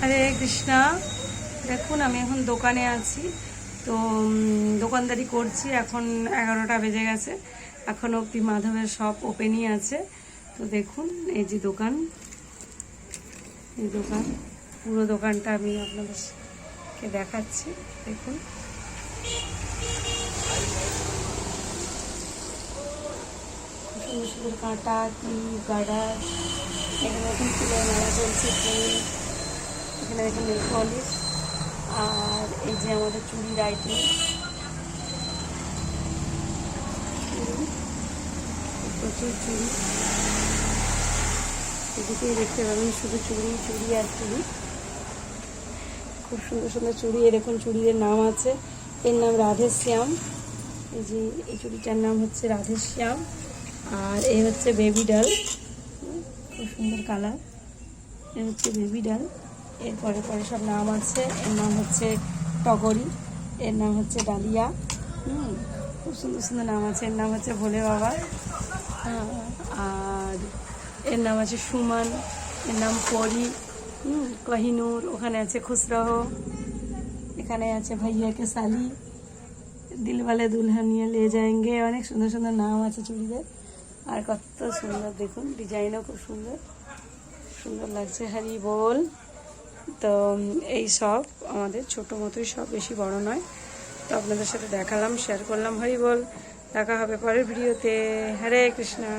হরে কৃষ্ণা। দেখুন আমি এখন দোকানে আছি, তো দোকানদারি করছি। এখন 11টা বেজে গেছে, এখন অবধি মাধবের শপ ওপেনই আছে। তো দেখুন এই যে দোকান, এই দোকান পুরো দোকানটা আমি আপনাদেরকে দেখাচ্ছি। দেখুন সুন্দর সুন্দর কাঁটা, ক্লিপ, গার্ডার, এখানে এখন ফুলের মালা চলছে, ফুল, এখানে দেখুন নেল পলিশ, আর এই যে আমাদের চুড়ির আইটেম, প্রচুর চুড়ি, এদিকেই দেখতে পাবেন শুধু চুড়ি চুড়ি আর চুড়ি। খুব সুন্দর সুন্দর চুড়ি, এরকম চুড়ির নাম আছে, এর নাম রাধেশ্যাম। এই যে এই চুড়িটার নাম হচ্ছে রাধেশ্যাম, আর এই হচ্ছে বেবি ডাল, খুব সুন্দর কালার, এ হচ্ছে বেবি ডাল। এরপরে পরে সব নাম আছে, এর নাম হচ্ছে টগরি, এর নাম হচ্ছে ডালিয়া, খুব সুন্দর সুন্দর নাম আছে। এর নাম হচ্ছে ভোলে বাবা, আর এর নাম আছে সুমন, এর নাম পরি, কহিনুর, ওখানে আছে খুসরহ, এখানে আছে ভাইয়া কে সালি, দিলওয়ালে দুলহানিয়া লে যাएंगे। অনেক সুন্দর সুন্দর নাম আছে চুড়িদের, আর কত সুন্দর দেখুন, ডিজাইনও খুব সুন্দর সুন্দর লাগছে। হরি বল। তো এই সব আমাদের ছোটো মতোই সব, বেশি বড় নয়। তো আপনাদের সাথে দেখালাম, শেয়ার করলাম। হরি বল। দেখা হবে পরের ভিডিওতে। হরে কৃষ্ণা।